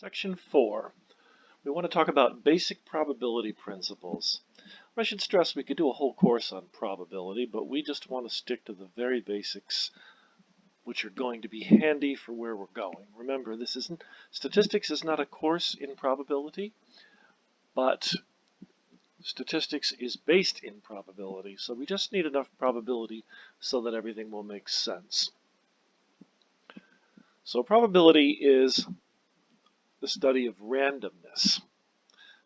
Section 4. We want to talk about basic probability principles. I should stress we could do a whole course on probability, but we just want to stick to the very basics, which are going to be handy for where we're going. Remember, statistics is not a course in probability, but statistics is based in probability, so we just need enough probability so that everything will make sense. So probability is the study of randomness.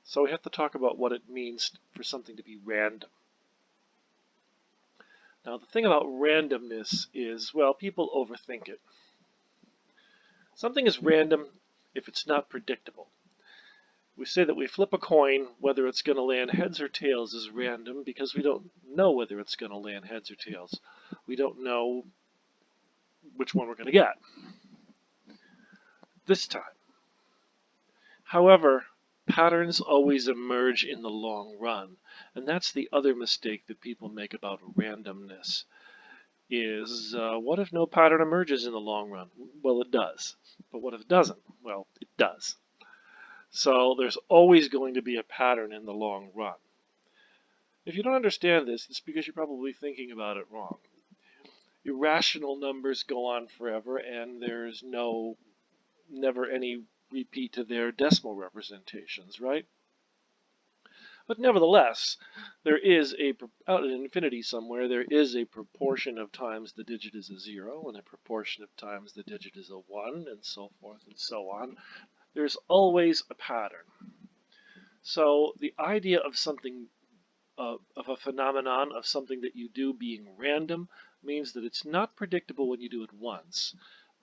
So we have to talk about what it means for something to be random. Now the thing about randomness is, well, people overthink it. Something is random if it's not predictable. We say that we flip a coin, whether it's going to land heads or tails is random because we don't know whether it's going to land heads or tails. We don't know which one we're going to get this time. However, patterns always emerge in the long run, and that's the other mistake that people make about randomness is, what if no pattern emerges in the long run? Well, it does. But what if it doesn't? Well, it does. So there's always going to be a pattern in the long run. If you don't understand this, it's because you're probably thinking about it wrong. Irrational numbers go on forever, and there's never any repeat to their decimal representations, right? But nevertheless, there is out in infinity somewhere, there is a proportion of times the digit is a 0, and a proportion of times the digit is a 1, and so forth and so on. There's always a pattern. So the idea of something, of a phenomenon, of something that you do being random, means that it's not predictable when you do it once,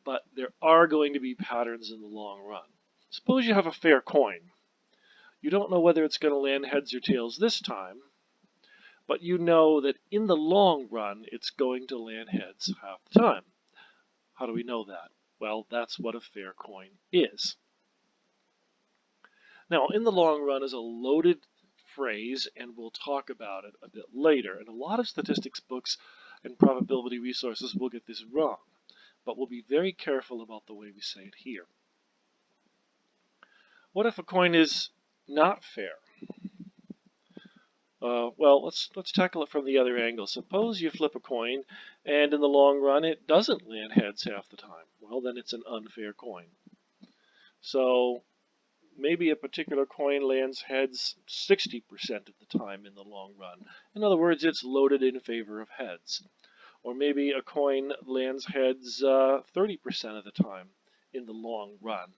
but there are going to be patterns in the long run. Suppose you have a fair coin. You don't know whether it's going to land heads or tails this time, but you know that in the long run it's going to land heads half the time. How do we know that? Well, that's what a fair coin is. Now, in the long run is a loaded phrase, and we'll talk about it a bit later. And a lot of statistics books and probability resources will get this wrong, but we'll be very careful about the way we say it here. What if a coin is not fair? Well, let's tackle it from the other angle. Suppose you flip a coin, and in the long run it doesn't land heads half the time. Well, then it's an unfair coin. So maybe a particular coin lands heads 60% of the time in the long run. In other words, it's loaded in favor of heads. Or maybe a coin lands heads 30% of the time in the long run.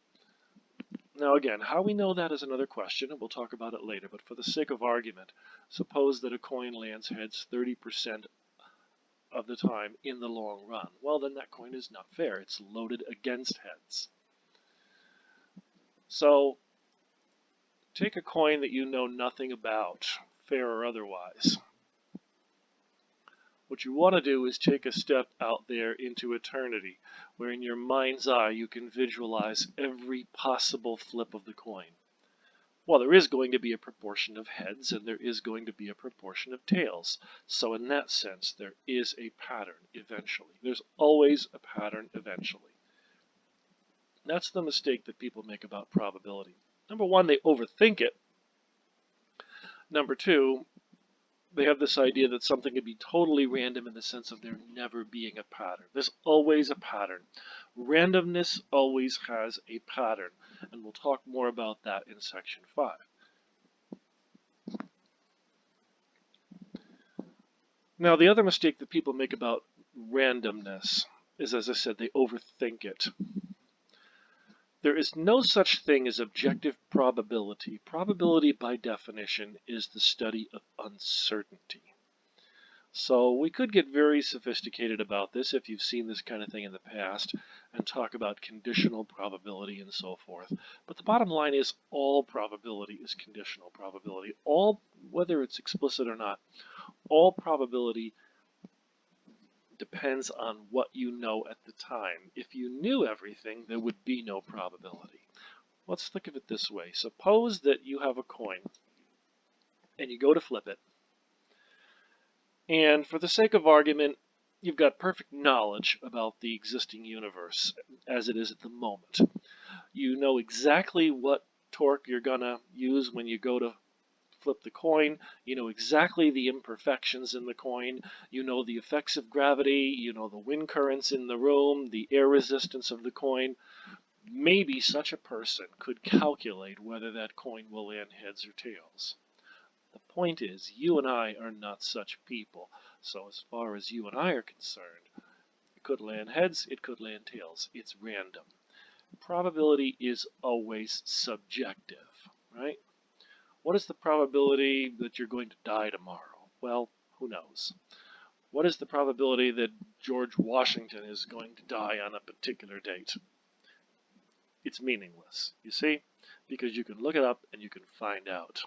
Now again, how we know that is another question, and we'll talk about it later, but for the sake of argument, suppose that a coin lands heads 30% of the time in the long run. Well, then that coin is not fair. It's loaded against heads. So take a coin that you know nothing about, fair or otherwise. What you want to do is take a step out there into eternity, where in your mind's eye you can visualize every possible flip of the coin. Well, there is going to be a proportion of heads, and there is going to be a proportion of tails. So in that sense, there is a pattern eventually. There's always a pattern eventually. That's the mistake that people make about probability. Number one, they overthink it. Number two, they have this idea that something can be totally random in the sense of there never being a pattern. There's always a pattern. Randomness always has a pattern, and we'll talk more about that in section 5. Now, the other mistake that people make about randomness is, as I said, they overthink it. There is no such thing as objective probability. Probability, by definition, is the study of uncertainty. So we could get very sophisticated about this if you've seen this kind of thing in the past and talk about conditional probability and so forth. But the bottom line is all probability is conditional probability. Whether it's explicit or not, all probability depends on what you know at the time. If you knew everything, there would be no probability. Let's think of it this way. Suppose that you have a coin and you go to flip it. And for the sake of argument, you've got perfect knowledge about the existing universe as it is at the moment. You know exactly what torque you're going to use when you go to flip the coin. You know exactly the imperfections in the coin. You know the effects of gravity. You know the wind currents in the room, the air resistance of the coin. Maybe such a person could calculate whether that coin will land heads or tails. The point is, you and I are not such people. So as far as you and I are concerned, it could land heads, it could land tails. It's random. Probability is always subjective, right? What is the probability that you're going to die tomorrow? Well, who knows? What is the probability that George Washington is going to die on a particular date? It's meaningless, you see? Because you can look it up and you can find out.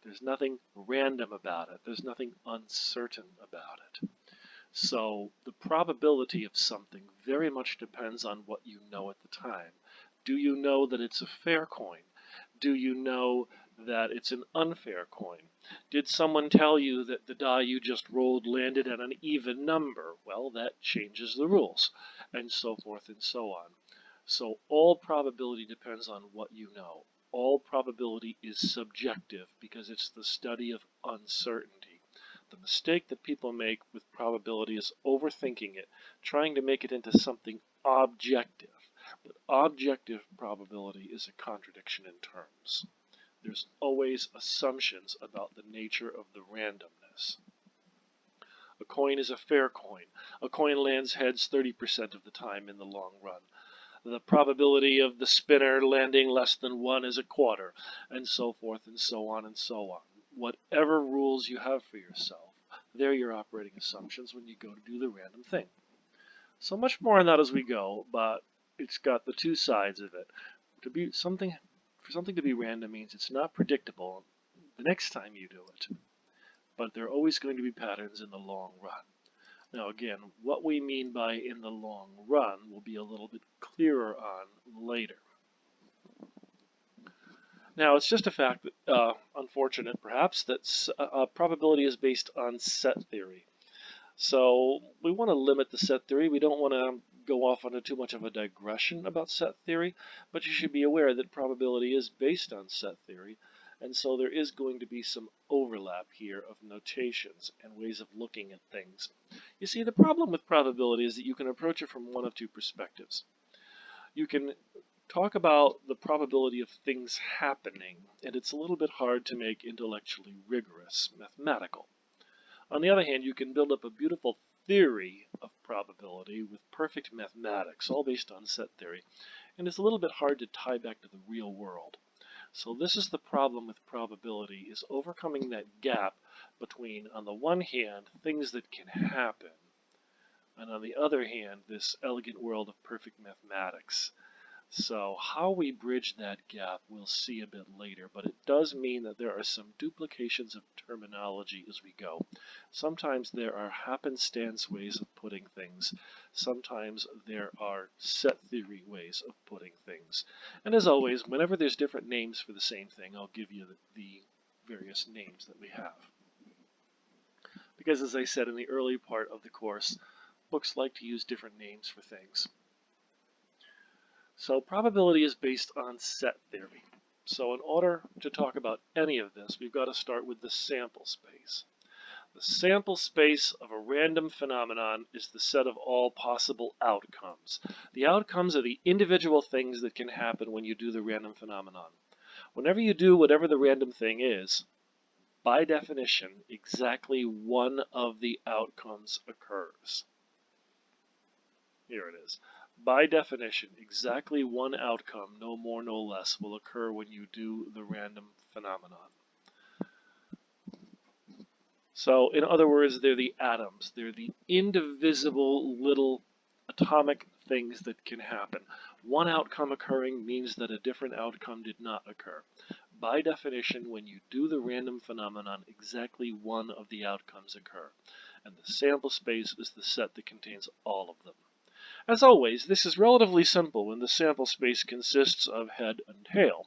There's nothing random about it. There's nothing uncertain about it. So the probability of something very much depends on what you know at the time. Do you know that it's a fair coin? Do you know that it's an unfair coin? Did someone tell you that the die you just rolled landed at an even number? Well, that changes the rules, and so forth and so on. So all probability depends on what you know. All probability is subjective because it's the study of uncertainty. The mistake that people make with probability is overthinking it, trying to make it into something objective. But objective probability is a contradiction in terms. There's always assumptions about the nature of the randomness. A coin is a fair coin. A coin lands heads 30% of the time in the long run. The probability of the spinner landing less than 1 is a quarter, and so forth and so on and so on. Whatever rules you have for yourself, they're your operating assumptions when you go to do the random thing. So much more on that as we go, but it's got the two sides of it. For something to be random means it's not predictable the next time you do it, but there are always going to be patterns in the long run. Now again, what we mean by in the long run will be a little bit clearer on later. Now it's just a fact that, unfortunate perhaps, that probability is based on set theory. So we want to limit the set theory. We don't want to go off onto too much of a digression about set theory, but you should be aware that probability is based on set theory, and so there is going to be some overlap here of notations and ways of looking at things. You see, the problem with probability is that you can approach it from one of two perspectives. You can talk about the probability of things happening, and it's a little bit hard to make intellectually rigorous, mathematical. On the other hand, you can build up a beautiful theory of probability with perfect mathematics, all based on set theory, and it's a little bit hard to tie back to the real world. So this is the problem with probability, is overcoming that gap between, on the one hand, things that can happen, and on the other hand, this elegant world of perfect mathematics. So how we bridge that gap we'll see a bit later, but it does mean that there are some duplications of terminology as we go. Sometimes there are happenstance ways of putting things. Sometimes there are set theory ways of putting things. And as always, whenever there's different names for the same thing, I'll give you the various names that we have. Because as I said in the early part of the course, books like to use different names for things. So probability is based on set theory. So in order to talk about any of this, we've got to start with the sample space. The sample space of a random phenomenon is the set of all possible outcomes. The outcomes are the individual things that can happen when you do the random phenomenon. Whenever you do whatever the random thing is, by definition, exactly one of the outcomes occurs. Here it is. By definition, exactly one outcome, no more, no less, will occur when you do the random phenomenon. So, in other words, they're the atoms. They're the indivisible little atomic things that can happen. One outcome occurring means that a different outcome did not occur. By definition, when you do the random phenomenon, exactly one of the outcomes occur. And the sample space is the set that contains all of them. As always, this is relatively simple when the sample space consists of head and tail.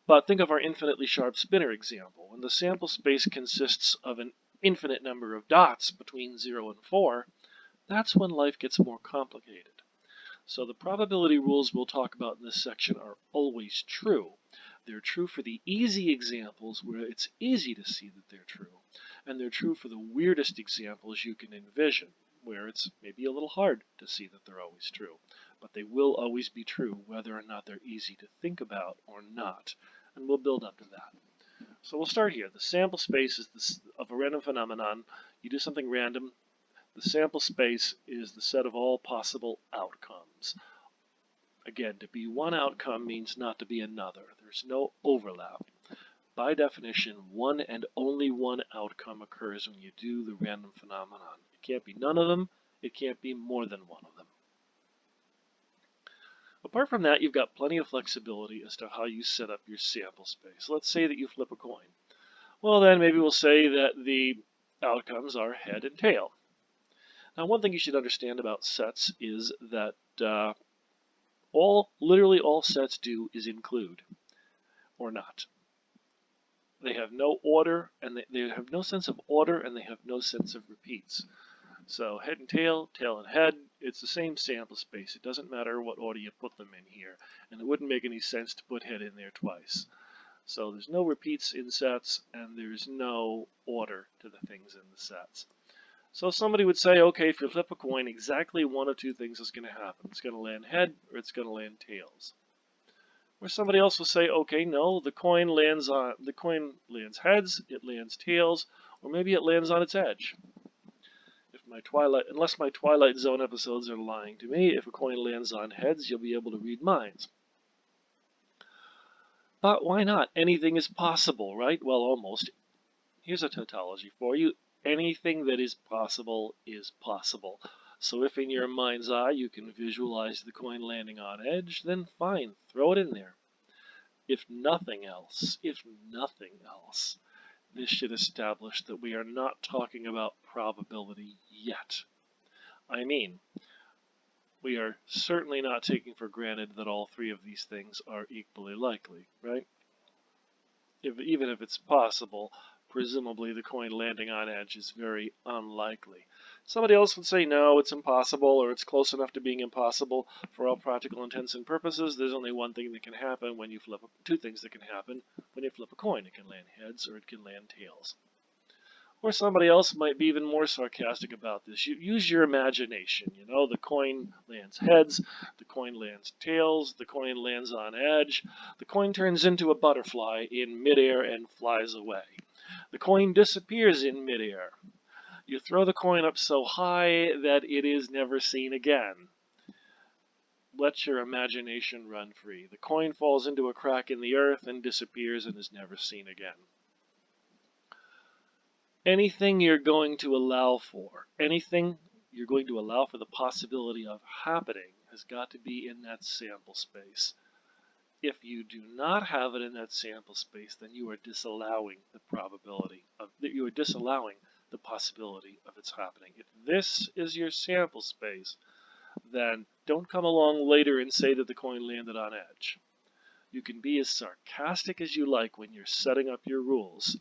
But think of our infinitely sharp spinner example. When the sample space consists of an infinite number of dots between 0 and 4, that's when life gets more complicated. So the probability rules we'll talk about in this section are always true. They're true for the easy examples where it's easy to see that they're true. And they're true for the weirdest examples you can envision, where it's maybe a little hard to see that they're always true. But they will always be true whether or not they're easy to think about or not. And we'll build up to that. So we'll start here. The sample space is of a random phenomenon. You do something random. The sample space is the set of all possible outcomes. Again, to be one outcome means not to be another. There's no overlap. By definition, one and only one outcome occurs when you do the random phenomenon. It can't be none of them. It can't be more than one of them. Apart from that, you've got plenty of flexibility as to how you set up your sample space. Let's say that you flip a coin. Well, then maybe we'll say that the outcomes are head and tail. Now, one thing you should understand about sets is that literally all sets do is include, or not. They have no order, and they have no sense of order, and they have no sense of repeats. So head and tail and head, it's the same sample space. It doesn't matter what order you put them in here, and it wouldn't make any sense to put head in there twice. So there's no repeats in sets, and there's no order to the things in the sets. So somebody would say, okay, if you flip a coin, exactly one of two things is going to happen. It's going to land head, or it's going to land tails. Or somebody else will say, okay, no, the coin lands heads, it lands tails, or maybe it lands on its edge. Unless my Twilight Zone episodes are lying to me, if a coin lands on heads, you'll be able to read minds. But why not? Anything is possible, right? Well, almost. Here's a tautology for you. Anything that is possible is possible. So if in your mind's eye you can visualize the coin landing on edge, then fine, throw it in there. If nothing else, this should establish that we are not talking about probability yet. I mean, we are certainly not taking for granted that all three of these things are equally likely, right? Even if it's possible, presumably the coin landing on edge is very unlikely. Somebody else would say, no, it's impossible, or it's close enough to being impossible. For all practical intents and purposes, there's only one thing that can happen when you flip, two things that can happen when you flip a coin. It can land heads, or it can land tails. Or somebody else might be even more sarcastic about this. You use your imagination. You know, the coin lands heads, the coin lands tails, the coin lands on edge. The coin turns into a butterfly in midair and flies away. The coin disappears in midair. You throw the coin up so high that it is never seen again. Let your imagination run free. The coin falls into a crack in the earth and disappears and is never seen again. Anything you're going to allow for, anything you're going to allow for the possibility of happening has got to be in that sample space. If you do not have it in that sample space, then you are disallowing the possibility of its happening. If this is your sample space, then don't come along later and say that the coin landed on edge. You can be as sarcastic as you like when you're setting up your rules.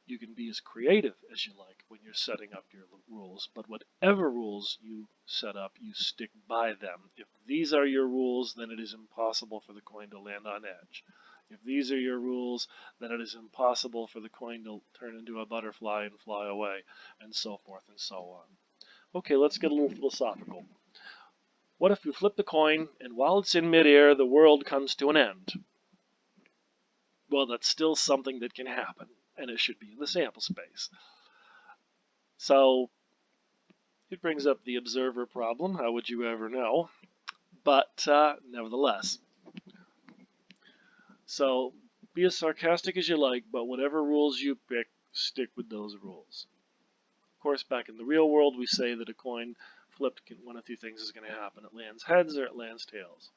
You can be as creative as you like when you're setting up your rules, but whatever rules you set up, you stick by them. If these are your rules, then it is impossible for the coin to land on edge. If these are your rules, then it is impossible for the coin to turn into a butterfly and fly away, and so forth and so on. Okay, let's get a little philosophical. What if you flip the coin, and while it's in midair, the world comes to an end? Well, that's still something that can happen, and it should be in the sample space. So it brings up the observer problem. How would you ever know? But nevertheless. So be as sarcastic as you like, but whatever rules you pick, stick with those rules. Of course, back in the real world, we say that a coin flipped, one of two things is going to happen. It lands heads or it lands tails.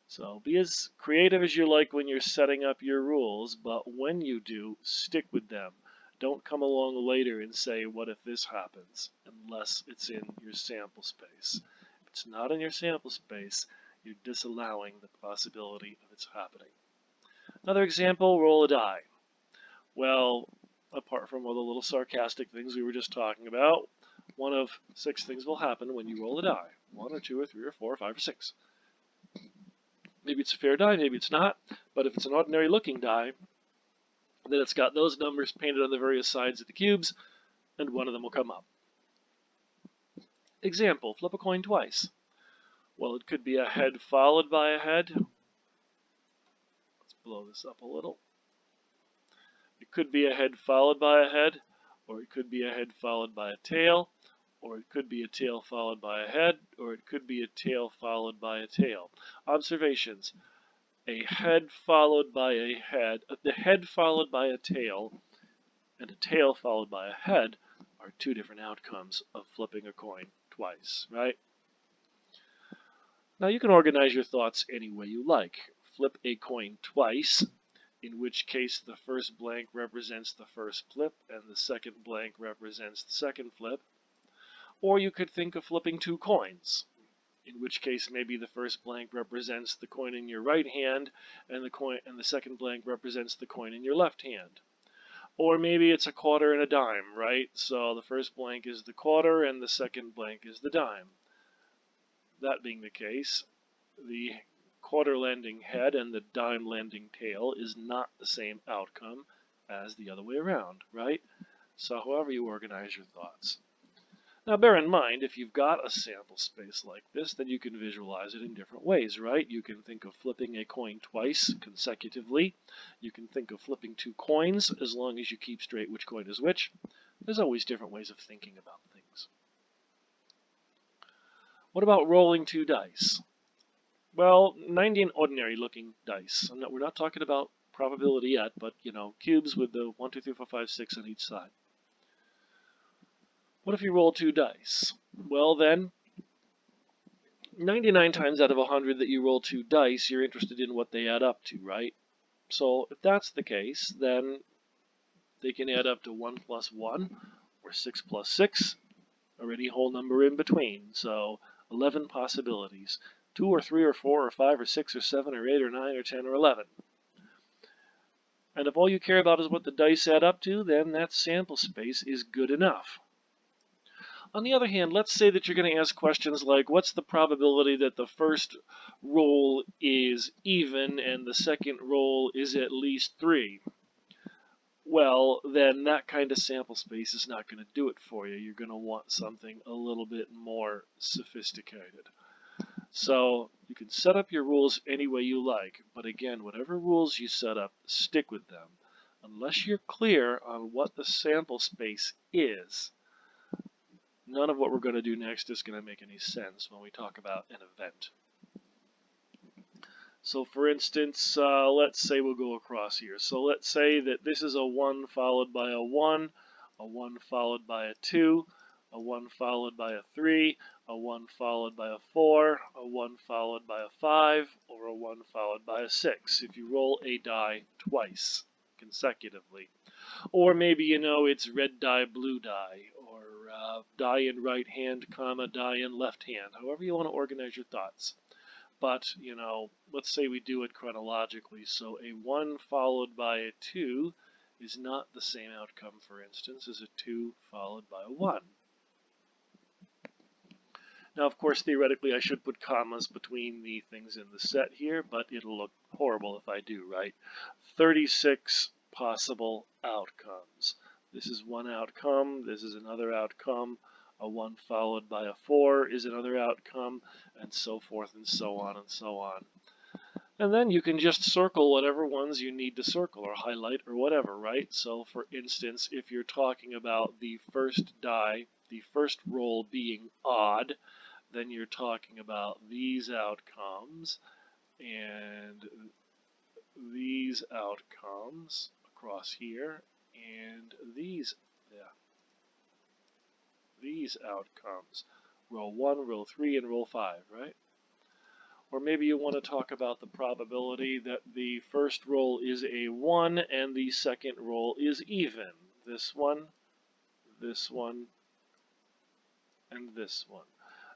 So be as creative as you like when you're setting up your rules, but when you do, stick with them. Don't come along later and say, what if this happens, unless it's in your sample space. If it's not in your sample space, you're disallowing the possibility of its happening. Another example, roll a die. Well, apart from all the little sarcastic things we were just talking about, one of 6 things will happen when you roll a die. 1 or 2 or 3 or 4 or 5 or 6. Maybe it's a fair die, maybe it's not, but if it's an ordinary looking die, then it's got those numbers painted on the various sides of the cubes, and one of them will come up. Example, flip a coin twice. Well, it could be a head followed by a head. Let's blow this up a little. It could be a head followed by a head, or it could be a head followed by a tail, or it could be a tail followed by a head, or it could be a tail followed by a tail. Observations. A head followed by a head, the head followed by a tail, and a tail followed by a head are two different outcomes of flipping a coin twice, right? Now you can organize your thoughts any way you like. Flip a coin twice, in which case the first blank represents the first flip and the second blank represents the second flip. Or you could think of flipping two coins, in which case maybe the first blank represents the coin in your right hand and the second blank represents the coin in your left hand. Or maybe it's a quarter and a dime, right? So the first blank is the quarter and the second blank is the dime. That being the case, the quarter landing head and the dime landing tail is not the same outcome as the other way around, right? So however you organize your thoughts. Now bear in mind, if you've got a sample space like this, then you can visualize it in different ways, right? You can think of flipping a coin twice consecutively. You can think of flipping two coins as long as you keep straight which coin is which. There's always different ways of thinking about things. What about rolling two dice? Well, 90 ordinary looking dice. We're not talking about probability yet, but cubes with the 1, 2, 3, 4, 5, 6 on each side. What if you roll two dice? Well then, 99 times out of 100 that you roll two dice, you're interested in what they add up to, right? So if that's the case, then they can add up to 1 plus 1, or 6 plus 6, or any whole number in between. So 11 possibilities. 2 or 3 or 4 or 5 or 6 or 7 or 8 or 9 or 10 or 11. And if all you care about is what the dice add up to, then that sample space is good enough. On the other hand, let's say that you're going to ask questions like, what's the probability that the first roll is even and the second roll is at least 3? Well, then that kind of sample space is not going to do it for you. You're going to want something a little bit more sophisticated. So you can set up your rules any way you like, but again, whatever rules you set up, stick with them. Unless you're clear on what the sample space is, none of what we're going to do next is going to make any sense when we talk about an event. So for instance, let's say we'll go across here. So let's say that this is a 1 followed by a 1 followed by a 2, a 1 followed by a 3, a 1 followed by a 4, a 1 followed by a 5, or a 1 followed by a 6. If you roll a die twice consecutively. Or maybe it's red die, blue die, or die in right hand, comma, die in left hand. However you want to organize your thoughts. But, let's say we do it chronologically. So a 1 followed by a 2 is not the same outcome, for instance, as a 2 followed by a 1. Now, of course, theoretically, I should put commas between the things in the set here, but it'll look horrible if I do, right? 36 possible outcomes. This is one outcome. This is another outcome. A 1 followed by a 4 is another outcome, and so forth and so on and so on. And then you can just circle whatever ones you need to circle or highlight or whatever, right? So for instance, if you're talking about the first die, the first roll being odd, then you're talking about these outcomes and these outcomes across here and these outcomes. Roll 1, roll 3, and roll 5, right? Or maybe you want to talk about the probability that the first roll is a 1 and the second roll is even. This one, and this one,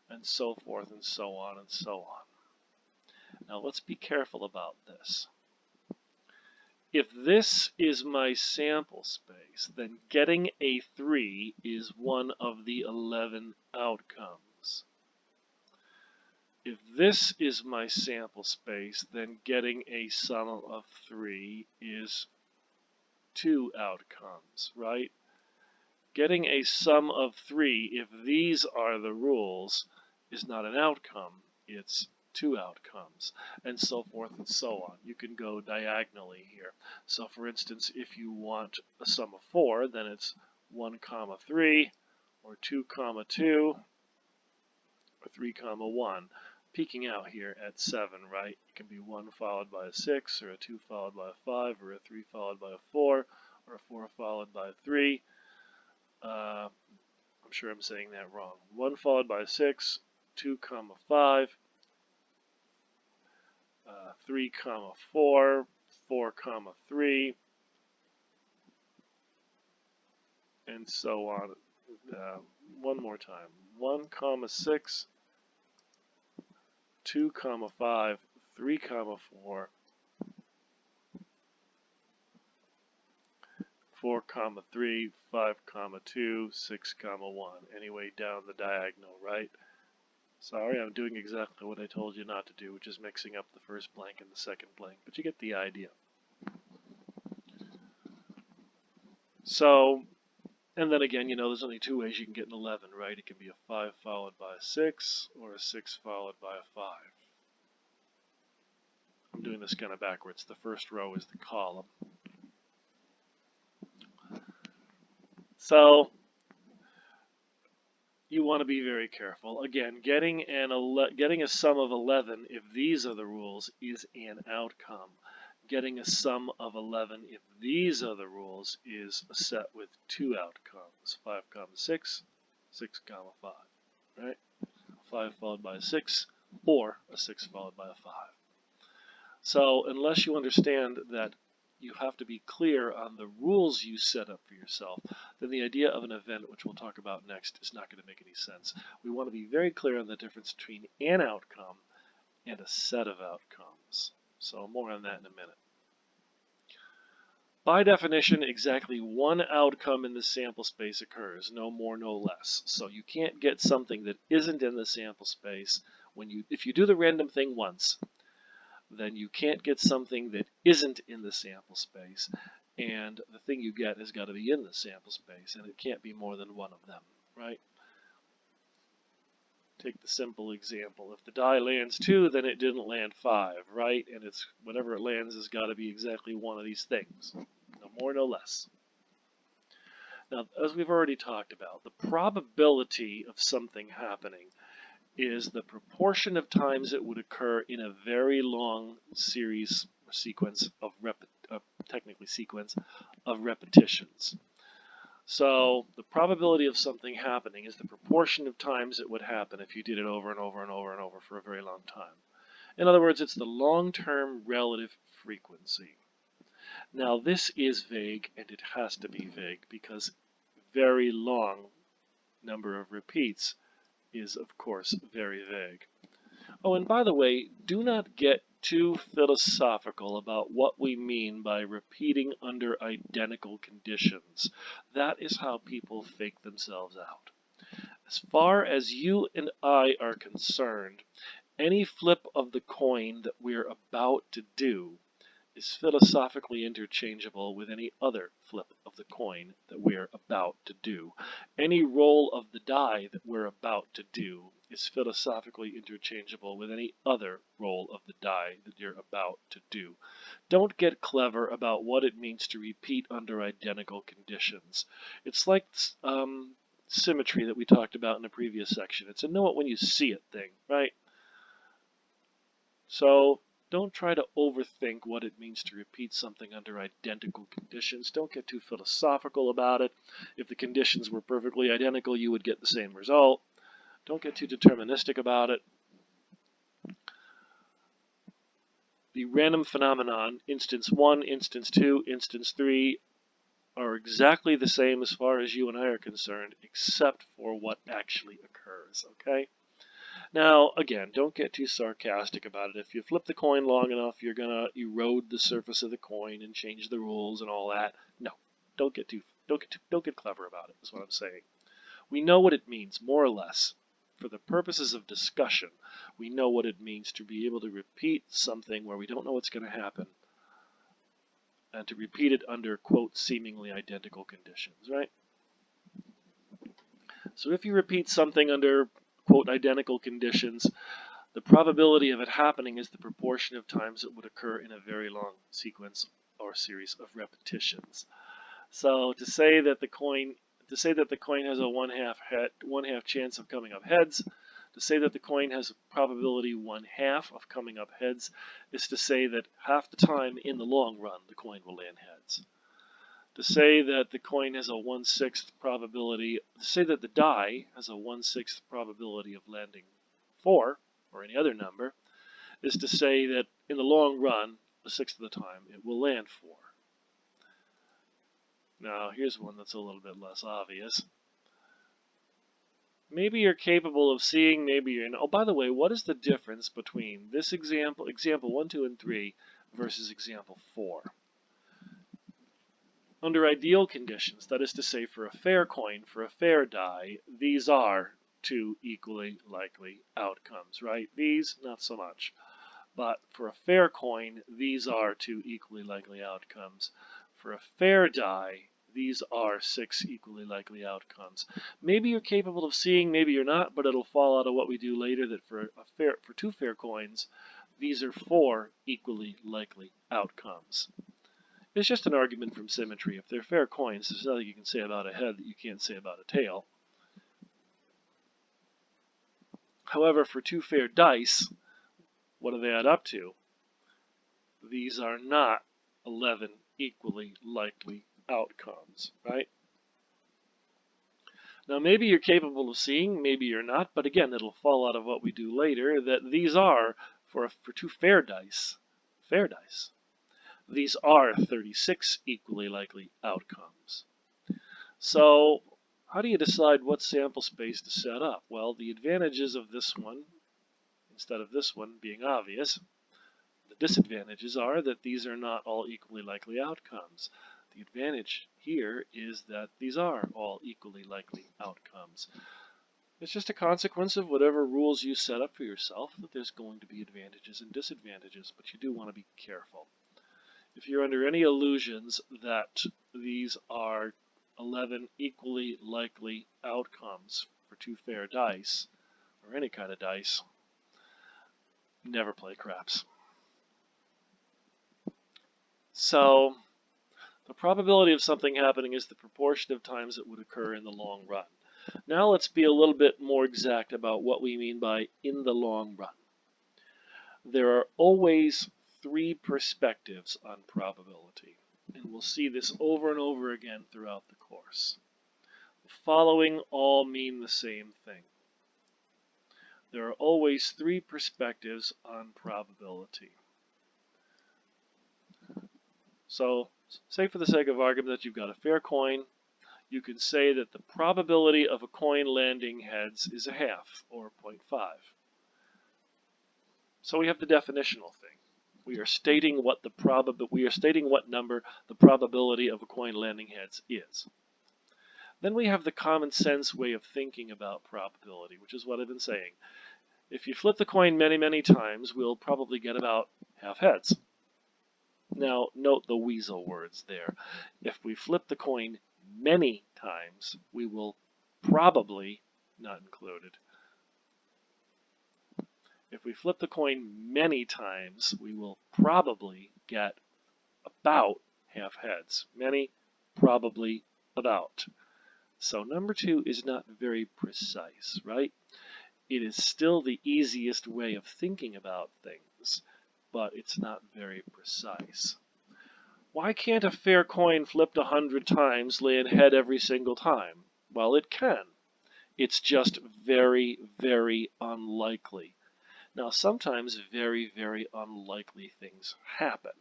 and so forth and so on and so on. Now let's be careful about this. If this is my sample space, then getting a 3 is one of the 11 outcomes. if this is my sample space, then getting a sum of 3 is 2 outcomes, right? Getting a sum of 3, if these are the rules, is not an outcome, it's 2 outcomes, and so forth and so on. You can go diagonally here. So for instance, if you want a sum of 4, then it's 1 comma 3, or 2 comma 2, or 3 comma 1. Peeking out here at 7, right? It can be 1 followed by a 6, or a 2 followed by a 5, or a 3 followed by a 4, or a 4 followed by a 3. I'm sure I'm saying that wrong. 1 followed by 6, 2 comma 5, 3 comma 4, 4 comma 3, and so on. One more time. 1 comma 6, 2 comma 5, 3 comma 4, 4 comma 3, 5 comma 2, 6 comma 1. Anyway, down the diagonal, right? Sorry, I'm doing exactly what I told you not to do, which is mixing up the first blank and the second blank, but you get the idea. So, and then again, there's only 2 ways you can get an 11, right? It can be a 5 followed by a 6, or a 6 followed by a 5. I'm doing this kind of backwards. The first row is the column. So, you want to be very careful. Again, getting a sum of 11, if these are the rules, is an outcome. Getting a sum of 11, if these are the rules, is a set with 2 outcomes. 5 comma 6, 6 comma 5, right? 5 followed by a 6, or a 6 followed by a 5. So unless you understand that you have to be clear on the rules you set up for yourself, then the idea of an event, which we'll talk about next, is not going to make any sense. We want to be very clear on the difference between an outcome and a set of outcomes. So more on that in a minute. By definition, exactly one outcome in the sample space occurs, no more, no less. So you can't get something that isn't in the sample space if you do the random thing once, then you can't get something that isn't in the sample space, and the thing you get has got to be in the sample space, and it can't be more than one of them, right? Take the simple example. If the die lands 2, then it didn't land 5, right? And it's whatever it lands has got to be exactly one of these things. No more, no less. Now, as we've already talked about, the probability of something happening is the proportion of times it would occur in a very long series or sequence of repetitions. So the probability of something happening is the proportion of times it would happen if you did it over and over and over and over for a very long time. In other words, it's the long-term relative frequency. Now this is vague, and it has to be vague because very long number of repeats is, of course, very vague. Oh, and by the way, do not get too philosophical about what we mean by repeating under identical conditions. That is how people fake themselves out. As far as you and I are concerned, any flip of the coin that we're about to do is philosophically interchangeable with any other flip of the coin that we're about to do. Any roll of the die that we're about to do is philosophically interchangeable with any other roll of the die that you're about to do. Don't get clever about what it means to repeat under identical conditions. It's like symmetry that we talked about in the previous section. It's a know it when you see it thing, right? So don't try to overthink what it means to repeat something under identical conditions. Don't get too philosophical about it. If the conditions were perfectly identical, you would get the same result. Don't get too deterministic about it. The random phenomenon, instance 1, instance 2, instance 3, are exactly the same as far as you and I are concerned, except for what actually occurs, okay? Now, again, don't get too sarcastic about it. If you flip the coin long enough, you're going to erode the surface of the coin and change the rules and all that. No, don't get clever about it, is what I'm saying. We know what it means, more or less. for the purposes of discussion, we know what it means to be able to repeat something where we don't know what's going to happen, and to repeat it under, quote, seemingly identical conditions, right? So if you repeat something under, quote, identical conditions, the probability of it happening is the proportion of times it would occur in a very long sequence or series of repetitions. So to say that the coin has a one half chance of coming up heads, to say that the coin has a probability 1/2 of coming up heads, is to say that half the time in the long run the coin will land heads. To say that the coin has a 1/6 probability, to say that the die has a 1/6 probability of landing 4 or any other number, is to say that in the long run, a sixth of the time it will land 4. Now, here's one that's a little bit less obvious. Maybe you're capable of seeing, maybe you're not. Oh, by the way, what is the difference between this example 1, 2, and 3, versus example 4? Under ideal conditions, that is to say for a fair coin, for a fair die, these are two equally likely outcomes, right? These, not so much. But for a fair coin, these are two equally likely outcomes. For a fair die, these are 6 equally likely outcomes. Maybe you're capable of seeing, maybe you're not, but it'll fall out of what we do later that for two fair coins, these are 4 equally likely outcomes. It's just an argument from symmetry. If they're fair coins, there's nothing you can say about a head that you can't say about a tail. However, for two fair dice, what do they add up to? These are not 11 equally likely outcomes, right? Now, maybe you're capable of seeing, maybe you're not, but again, it'll fall out of what we do later, that these are, for two fair dice, these are 36 equally likely outcomes. So, how do you decide what sample space to set up? Well, the advantages of this one, instead of this one being obvious, the disadvantages are that these are not all equally likely outcomes. The advantage here is that these are all equally likely outcomes. It's just a consequence of whatever rules you set up for yourself that there's going to be advantages and disadvantages, but you do want to be careful. If you're under any illusions that these are 11 equally likely outcomes for two fair dice, or any kind of dice, never play craps. So, the probability of something happening is the proportion of times it would occur in the long run. Now let's be a little bit more exact about what we mean by in the long run. There are always 3 perspectives on probability, and we'll see this over and over again throughout the course. The following all mean the same thing. There are always 3 perspectives on probability. So, say for the sake of argument that you've got a fair coin, you can say that the probability of a coin landing heads is 1/2, or 0.5. So we have the definitional thing. We are stating what number the probability of a coin landing heads is. Then we have the common sense way of thinking about probability, which is what I've been saying. If you flip the coin many, many times, we'll probably get about 1/2 heads. Now, note the weasel words there. If we flip the coin many times, we will probably, not included. If we flip the coin many times, we will probably get about 1/2 heads. Many, probably, about. So number 2 is not very precise, right? It is still the easiest way of thinking about things, but it's not very precise. Why can't a fair coin flipped 100 times land head every single time? Well, it can. It's just very, very unlikely. Now, sometimes very, very unlikely things happen.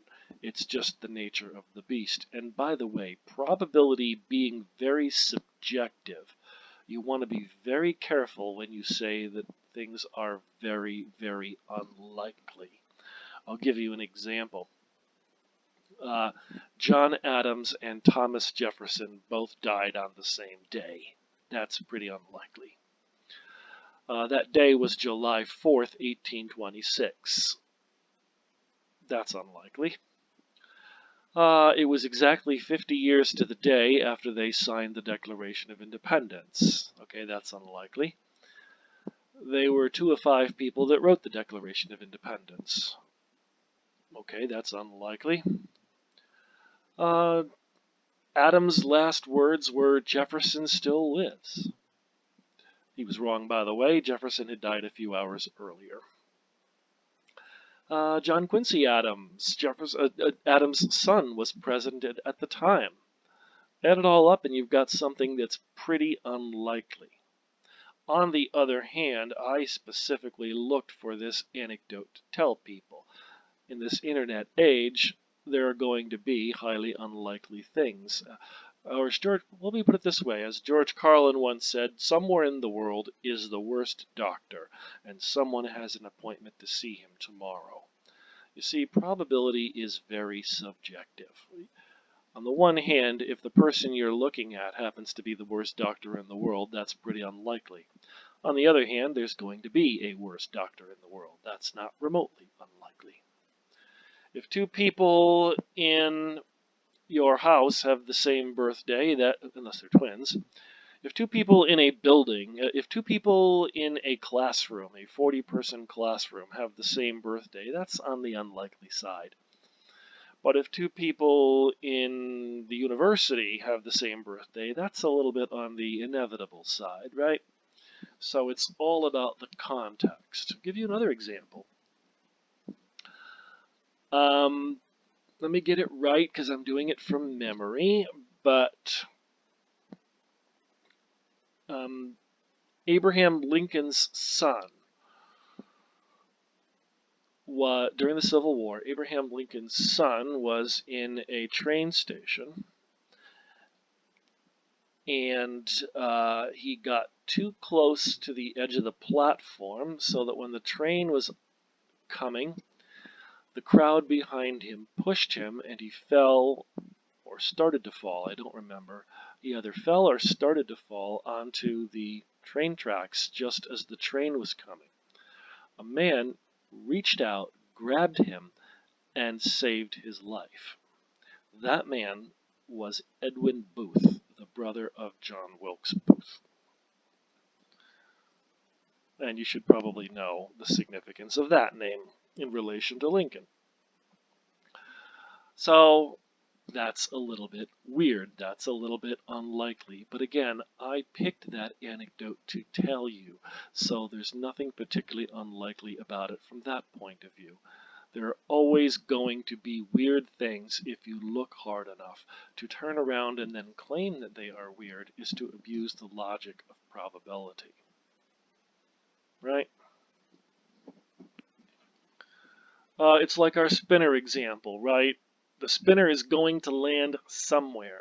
It's just the nature of the beast. And by the way, probability being very subjective, you want to be very careful when you say that things are very, very unlikely. I'll give you an example. John Adams and Thomas Jefferson both died on the same day. That's pretty unlikely. That day was July 4th, 1826. That's unlikely. It was exactly 50 years to the day after they signed the Declaration of Independence. Okay, that's unlikely. They were 2 of 5 people that wrote the Declaration of Independence. Okay, that's unlikely. Adams' last words were, "Jefferson still lives." He was wrong, by the way. Jefferson had died a few hours earlier. John Quincy Adams, Adams' son, was president at the time. Add it all up and you've got something that's pretty unlikely. On the other hand, I specifically looked for this anecdote to tell people. In this internet age, there are going to be highly unlikely things. Or let me put it this way, as George Carlin once said, somewhere in the world is the worst doctor, and someone has an appointment to see him tomorrow. You see, probability is very subjective. On the one hand, if the person you're looking at happens to be the worst doctor in the world, that's pretty unlikely. On the other hand, there's going to be a worse doctor in the world. That's not remotely unlikely. If 2 people in your house have the same birthday, unless they're twins, if 2 people in a building, if 2 people in a classroom, a 40-person classroom, have the same birthday, that's on the unlikely side. But if 2 people in the university have the same birthday, that's a little bit on the inevitable side, right? So it's all about the context. I'll give you another example. Let me get it right because I'm doing it from memory, but Abraham Lincoln's son, during the Civil War, Abraham Lincoln's son was in a train station, and he got too close to the edge of the platform so that when the train was coming, the crowd behind him pushed him and he fell, or started to fall, I don't remember. He either fell or started to fall onto the train tracks just as the train was coming. A man reached out, grabbed him, and saved his life. That man was Edwin Booth, the brother of John Wilkes Booth. And you should probably know the significance of that name in relation to Lincoln. So that's a little bit weird. That's a little bit unlikely. But again, I picked that anecdote to tell you, so there's nothing particularly unlikely about it from that point of view. There are always going to be weird things if you look hard enough. To turn around and then claim that they are weird is to abuse the logic of probability. Right? It's like our spinner example, right? The spinner is going to land somewhere.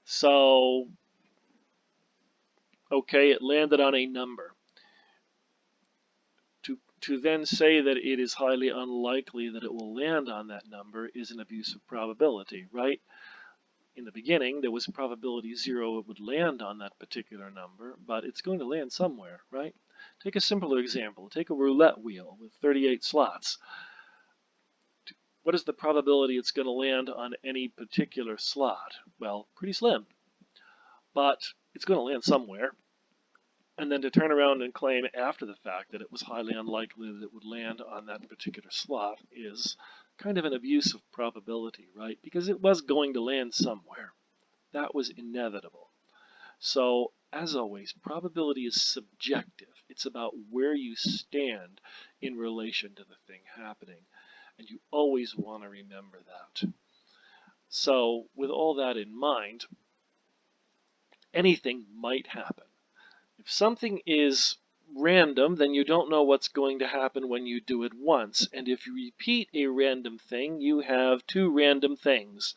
So, okay, it landed on a number. To then say that it is highly unlikely that it will land on that number is an abuse of probability, right? In the beginning, there was probability 0 it would land on that particular number, but it's going to land somewhere, right? Take a simpler example. Take a roulette wheel with 38 slots. What is the probability it's going to land on any particular slot? Well, pretty slim. But it's going to land somewhere. And then to turn around and claim after the fact that it was highly unlikely that it would land on that particular slot is kind of an abuse of probability, right? Because it was going to land somewhere. That was inevitable. So, as always, probability is subjective. It's about where you stand in relation to the thing happening. And you always want to remember that. So, with all that in mind, anything might happen. If something is random, then you don't know what's going to happen when you do it once. And if you repeat a random thing, you have 2 random things.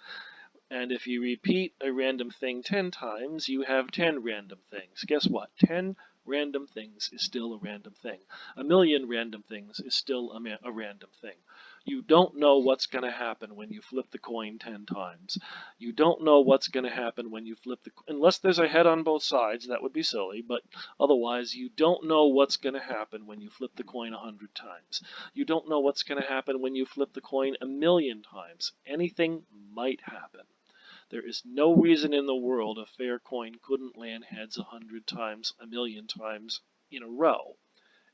And if you repeat a random thing 10 times, you have 10 random things. Guess what? 10 Random things is still a random thing. A million random things is still a random thing. You don't know what's going to happen when you flip the coin 10 times. You don't know what's going to happen when you flip the unless there's a head on both sides, that would be silly, but otherwise you don't know what's going to happen when you flip the coin 100 times. You don't know what's going to happen when you flip the coin a million times. Anything might happen. There is no reason in the world a fair coin couldn't land heads 100 times, a million times in a row.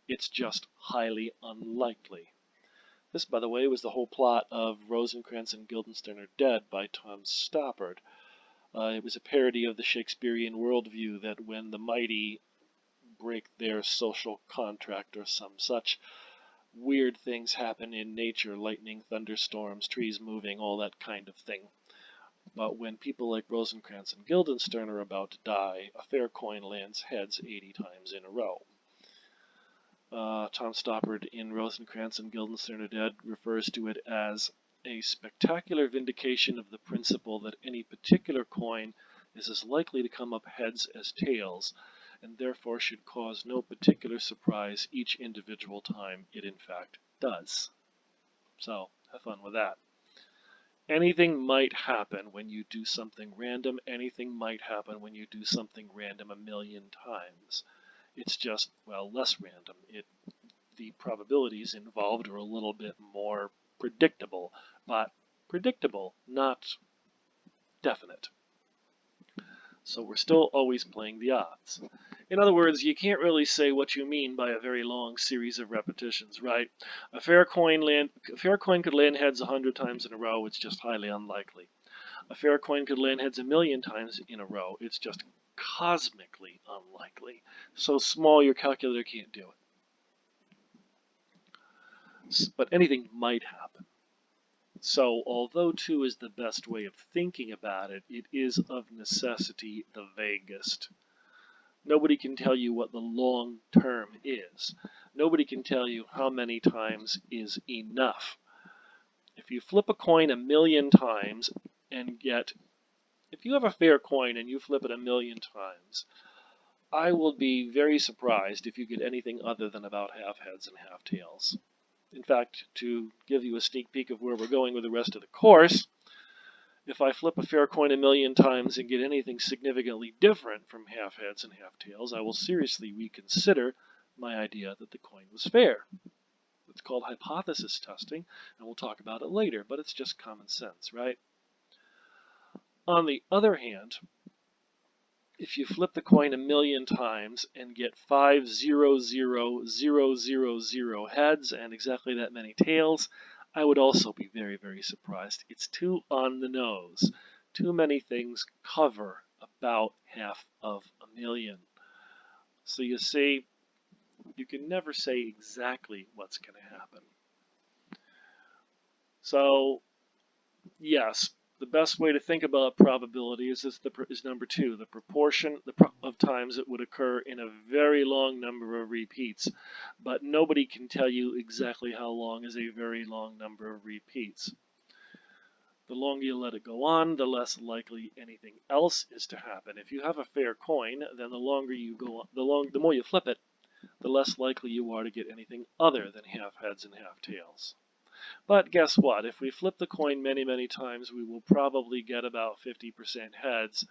It's just highly unlikely. This, by the way, was the whole plot of Rosencrantz and Guildenstern Are Dead by Tom Stoppard. It was a parody of the Shakespearean worldview that when the mighty break their social contract or some such, weird things happen in nature, lightning, thunderstorms, trees moving, all that kind of thing. But when people like Rosencrantz and Guildenstern are about to die, a fair coin lands heads 80 times in a row. Tom Stoppard in Rosencrantz and Guildenstern Are Dead refers to it as a spectacular vindication of the principle that any particular coin is as likely to come up heads as tails, and therefore should cause no particular surprise each individual time it in fact does. So, have fun with that. Anything might happen when you do something random. Anything might happen when you do something random a million times. It's just, well, less random. The probabilities involved are a little bit more predictable, but predictable, not definite. So we're still always playing the odds. In other words, you can't really say what you mean by a very long series of repetitions, right? A fair coin could land heads 100 times in a row. It's just highly unlikely. A fair coin could land heads a million times in a row. It's just cosmically unlikely. So small your calculator can't do it. But anything might happen. So although 2 is the best way of thinking about it, it is of necessity the vaguest. Nobody can tell you what the long term is. Nobody can tell you how many times is enough. If you flip a coin a million times and if you have a fair coin and you flip it a million times, I will be very surprised if you get anything other than about half heads and half tails. In fact, to give you a sneak peek of where we're going with the rest of the course, if I flip a fair coin a million times and get anything significantly different from half heads and half tails, I will seriously reconsider my idea that the coin was fair. It's called hypothesis testing, and we'll talk about it later, but it's just common sense, right? On the other hand, if you flip the coin a million times and get 5 0 0 0 0 0 heads and exactly that many tails, I would also be very, very surprised. It's too on the nose. Too many things cover about half of a million. So you see, you can never say exactly what's going to happen. So, yes, the best way to think about probability is number 2, the proportion of times it would occur in a very long number of repeats. But nobody can tell you exactly how long is a very long number of repeats. The longer you let it go on, the less likely anything else is to happen. If you have a fair coin, then the longer you go on, the more you flip it, the less likely you are to get anything other than half heads and half tails. But guess what? If we flip the coin many, many times, we will probably get about 50% heads.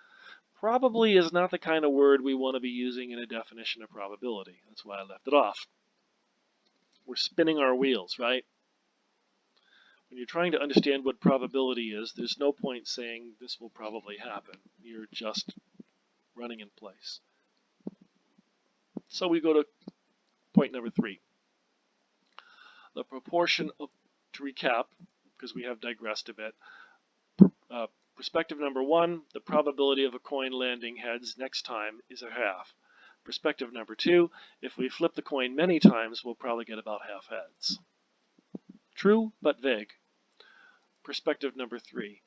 Probably is not the kind of word we want to be using in a definition of probability. That's why I left it off. We're spinning our wheels, right? When you're trying to understand what probability is, there's no point saying this will probably happen. You're just running in place. So we go to point number 3. The proportion of, to recap, because we have digressed a bit, perspective number 1, the probability of a coin landing heads next time is a half. Perspective number 2, if we flip the coin many times, we'll probably get about half heads. True, but vague. Perspective number 3,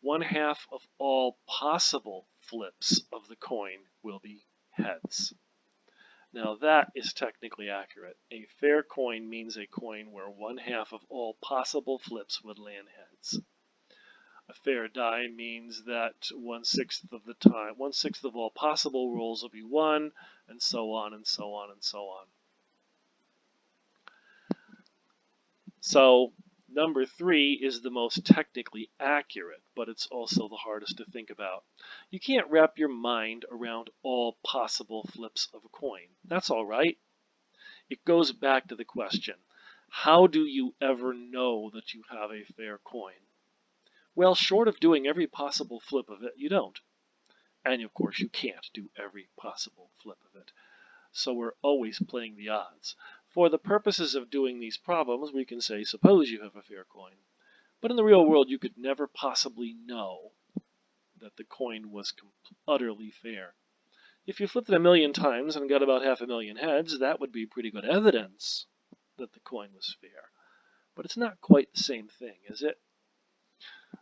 1/2 of all possible flips of the coin will be heads. Now that is technically accurate. A fair coin means a coin where 1/2 of all possible flips would land heads. A fair die means that 1/6 of the time, 1/6 of all possible rolls will be 1, and so on and so on and so on. So number 3 is the most technically accurate, but it's also the hardest to think about. You can't wrap your mind around all possible flips of a coin. That's all right. It goes back to the question, how do you ever know that you have a fair coin? Well, short of doing every possible flip of it, you don't. And of course, you can't do every possible flip of it. So we're always playing the odds. For the purposes of doing these problems, we can say, suppose you have a fair coin. But in the real world, you could never possibly know that the coin was utterly fair. If you flipped it 1,000,000 times and got about 500,000 heads, that would be pretty good evidence that the coin was fair. But it's not quite the same thing, is it?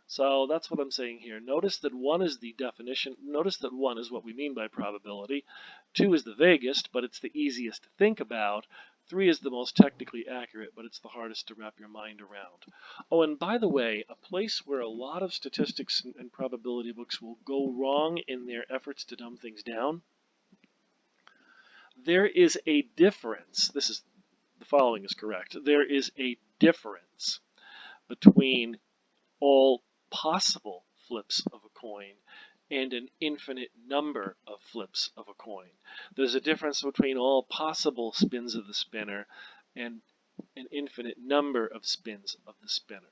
So that's what I'm saying here. Notice that 1 is the definition. Notice that 1 is what we mean by probability. 2 is the vaguest, but it's the easiest to think about. 3 is the most technically accurate, but it's the hardest to wrap your mind around. Oh, and by the way, a place where a lot of statistics and probability books will go wrong in their efforts to dumb things down, there is a difference. The following is correct. There is a difference between all possible flips of a coin and an infinite number of flips of a coin. There's a difference between all possible spins of the spinner and an infinite number of spins of the spinner.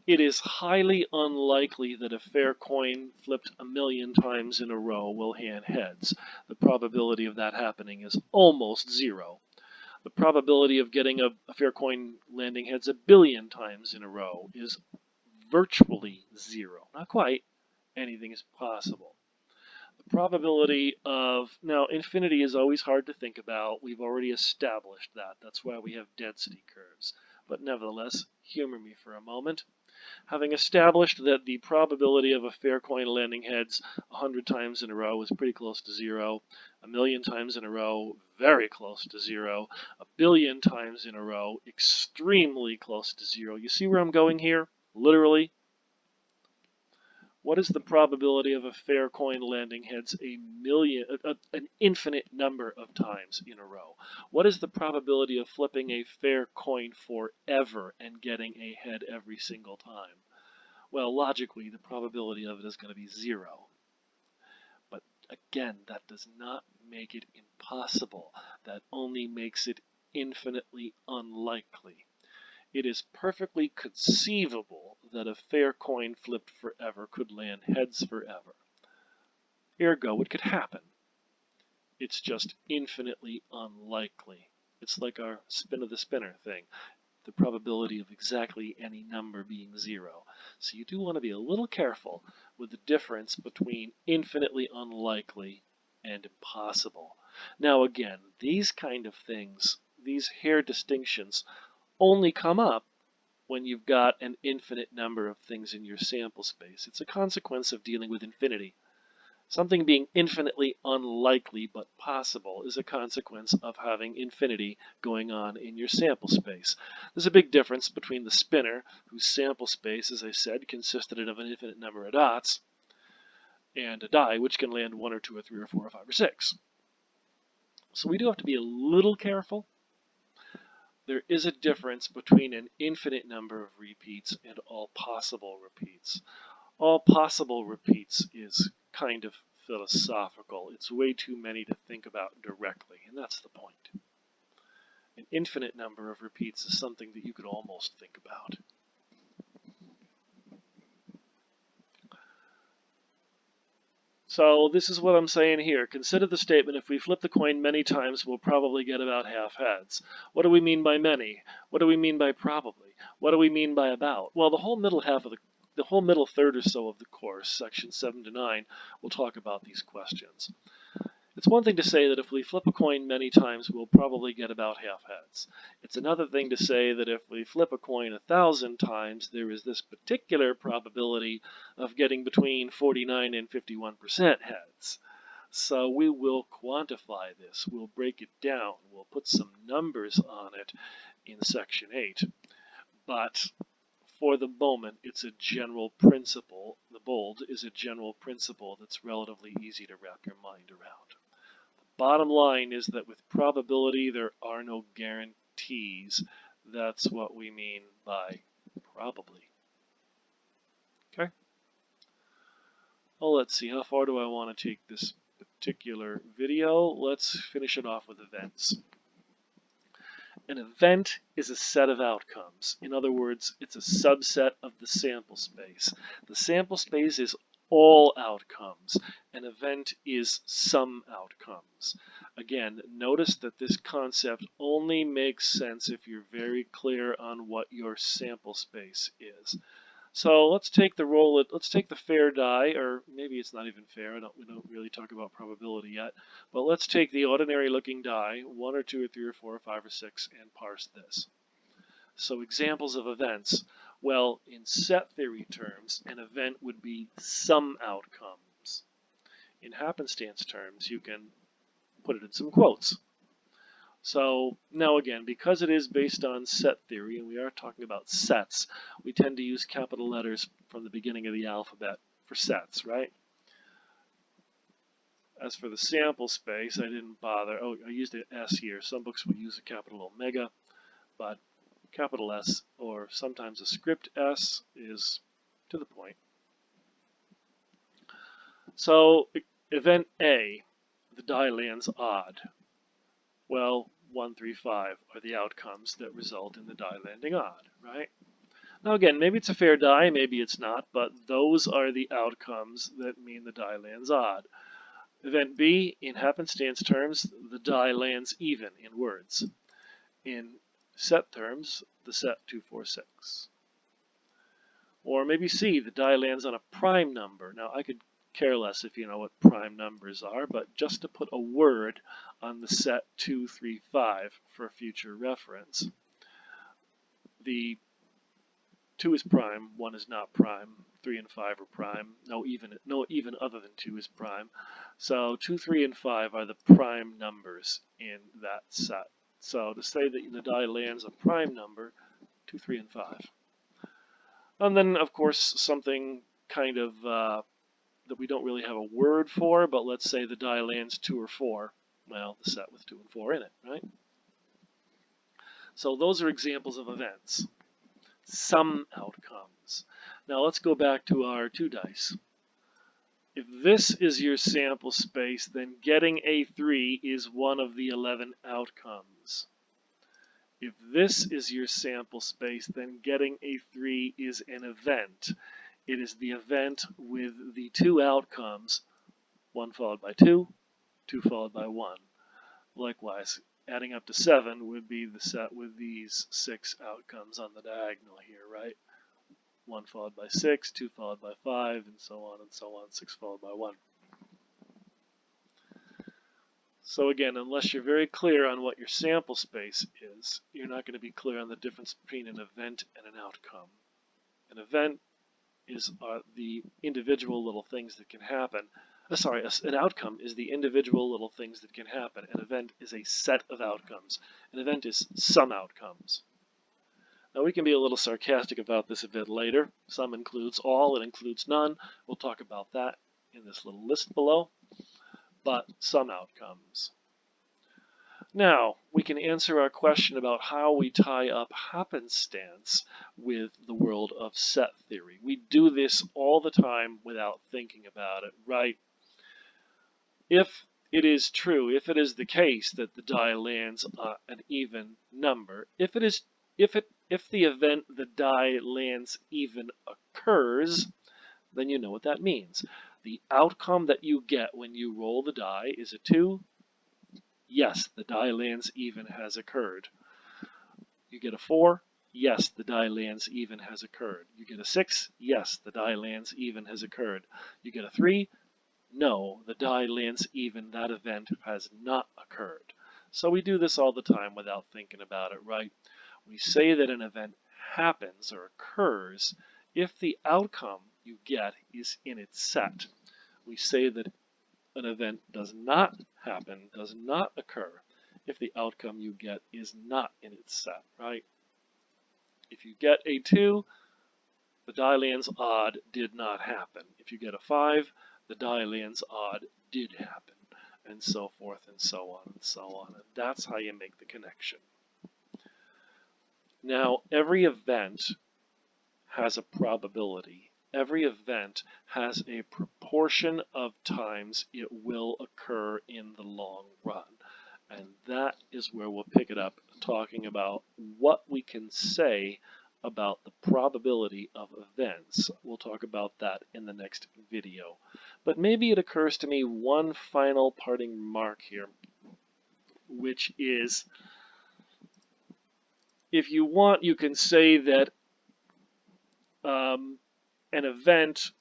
It is highly unlikely that a fair coin flipped 1,000,000 times in a row will hand heads. The probability of that happening is almost 0. The probability of getting a fair coin landing heads 1,000,000,000 times in a row is virtually 0. Not quite. Anything is possible. The probability of, now infinity is always hard to think about. We've already established that. That's why we have density curves. But nevertheless, humor me for a moment. Having established that the probability of a fair coin landing heads 100 times in a row is pretty close to 0, 1,000,000 times in a row, very close to 0, 1,000,000,000 times in a row, extremely close to 0. You see where I'm going here? Literally. What is the probability of a fair coin landing heads an infinite number of times in a row? What is the probability of flipping a fair coin forever and getting a head every single time? Well, logically, the probability of it is going to be 0. But again, that does not make it impossible. That only makes it infinitely unlikely. It is perfectly conceivable that a fair coin flipped forever could land heads forever. Ergo, it could happen. It's just infinitely unlikely. It's like our spin of the spinner thing, the probability of exactly any number being 0. So you do want to be a little careful with the difference between infinitely unlikely and impossible. Now again, these kind of things, these hair distinctions, only come up when you've got an infinite number of things in your sample space. It's a consequence of dealing with infinity. Something being infinitely unlikely but possible is a consequence of having infinity going on in your sample space. There's a big difference between the spinner, whose sample space, as I said, consisted of an infinite number of dots, and a die, which can land 1 or 2 or 3 or 4 or 5 or 6. So we do have to be a little careful. There is a difference between an infinite number of repeats and all possible repeats. All possible repeats is kind of philosophical. It's way too many to think about directly, and that's the point. An infinite number of repeats is something that you could almost think about. So this is what I'm saying here. Consider the statement, if we flip the coin many times, we'll probably get about half heads. What do we mean by many? What do we mean by probably? What do we mean by about? Well, the whole middle third or so of the course, sections 7 to 9, will talk about these questions. It's one thing to say that if we flip a coin many times, we'll probably get about half heads. It's another thing to say that if we flip a coin 1,000 times, there is this particular probability of getting between 49 and 51% heads. So we will quantify this. We'll break it down. We'll put some numbers on it in section 8. But for the moment, it's a general principle. The bold is a general principle that's relatively easy to wrap your mind around. Bottom line is that with probability, there are no guarantees. That's what we mean by probably. Okay? Well, let's see. How far do I want to take this particular video? Let's finish it off with events. An event is a set of outcomes. In other words, it's a subset of the sample space. The sample space is all outcomes. An event is some outcomes. Again, notice that this concept only makes sense if you're very clear on what your sample space is. So let's take the fair die, or maybe it's not even fair. We don't really talk about probability yet. But let's take the ordinary looking die, 1 or 2 or 3 or 4 or 5 or 6, and parse this. So examples of events. Well, in set theory terms, an event would be some outcomes. In happenstance terms, you can put it in some quotes. So now again, because it is based on set theory, and we are talking about sets, we tend to use capital letters from the beginning of the alphabet for sets, right? As for the sample space, I didn't bother. Oh, I used an S here. Some books will use a capital omega, but capital S, or sometimes a script S, is to the point. So event A, the die lands odd. Well, 1, 3, 5 are the outcomes that result in the die landing odd, right? Now again, maybe it's a fair die, maybe it's not, but those are the outcomes that mean the die lands odd. Event B, in happenstance terms, the die lands even in words. In set terms, the set 2, 4, 6. Or maybe C, the die lands on a prime number. Now I could care less if you know what prime numbers are, but just to put a word on the set 2, 3, 5 for future reference. The 2 is prime, 1 is not prime, 3 and 5 are prime, no even other than 2 is prime. So 2, 3, and 5 are the prime numbers in that set. So to say that the die lands a prime number, 2, 3, and 5. And then, of course, something kind of that we don't really have a word for, but let's say the die lands 2 or 4. Well, the set with 2 and 4 in it, right? So those are examples of events. Some outcomes. Now let's go back to our 2 dice. If this is your sample space, then getting a 3 is one of the 11 outcomes. If this is your sample space, then getting a 3 is an event. It is the event with the 2 outcomes, 1 followed by 2, 2 followed by 1. Likewise, adding up to 7 would be the set with these 6 outcomes on the diagonal here, right? 1 followed by 6, 2 followed by 5, and so on, 6 followed by 1. So again, unless you're very clear on what your sample space is, you're not going to be clear on the difference between an event and an outcome. An event is the individual little things that can happen. An outcome is the individual little things that can happen. An event is a set of outcomes. An event is some outcomes. Now we can be a little sarcastic about this a bit later. Some includes all, it includes none. We'll talk about that in this little list below. But some outcomes. Now, we can answer our question about how we tie up happenstance with the world of set theory. We do this all the time without thinking about it, right? If it is true, if it is the case that the die lands an even number, if the event the die lands even occurs, then you know what that means. The outcome that you get when you roll the die is a 2. Yes, the die lands even has occurred. You get a 4. Yes, the die lands even has occurred. You get a 6. Yes, the die lands even has occurred. You get a 3. No, the die lands even. That event has not occurred. So we do this all the time without thinking about it, right? We say that an event happens or occurs if the outcome you get is in its set. We say that an event does not happen, does not occur, if the outcome you get is not in its set, right? If you get a 2, the die-Lanz odd did not happen. If you get a 5, the die-Lanz odd did happen, and so forth and so on and so on. And that's how you make the connection. Now, every event has a probability. Every event has a proportion of times it will occur in the long run. And that is where we'll pick it up, talking about what we can say about the probability of events. We'll talk about that in the next video. But maybe it occurs to me one final parting remark here, which is, if you want, you can say that an event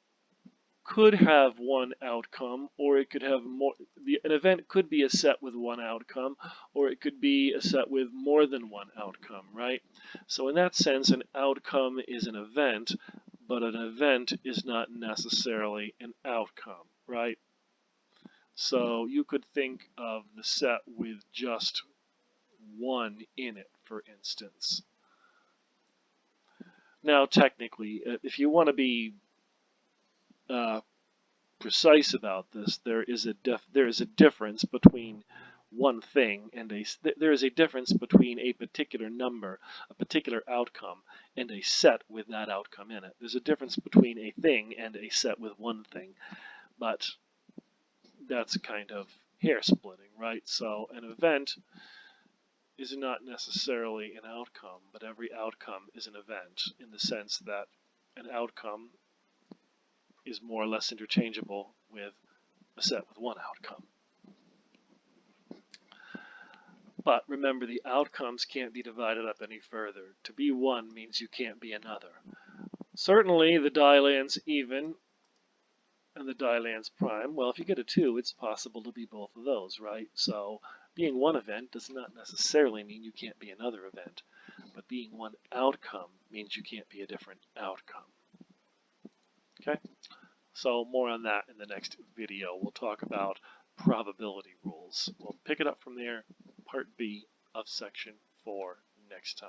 could have one outcome, or it could have more. An event could be a set with one outcome, or it could be a set with more than one outcome, right? So in that sense, an outcome is an event, but an event is not necessarily an outcome, right? So you could think of the set with just one in it, for instance. Now, technically, if you want to be precise about this, there is a difference between one thing and there is a difference between a particular number, a particular outcome, and a set with that outcome in it. There's a difference between a thing and a set with one thing, but that's kind of hair splitting, right? So an event is not necessarily an outcome, but every outcome is an event in the sense that an outcome is more or less interchangeable with a set with one outcome. But remember, the outcomes can't be divided up any further. To be one means you can't be another. Certainly, the die-Lanz even and the die-Lanz prime, well, if you get a 2, it's possible to be both of those, right? So being one event does not necessarily mean you can't be another event, but being one outcome means you can't be a different outcome. Okay? So more on that in the next video. We'll talk about probability rules. We'll pick it up from there, part B of section 4 next time.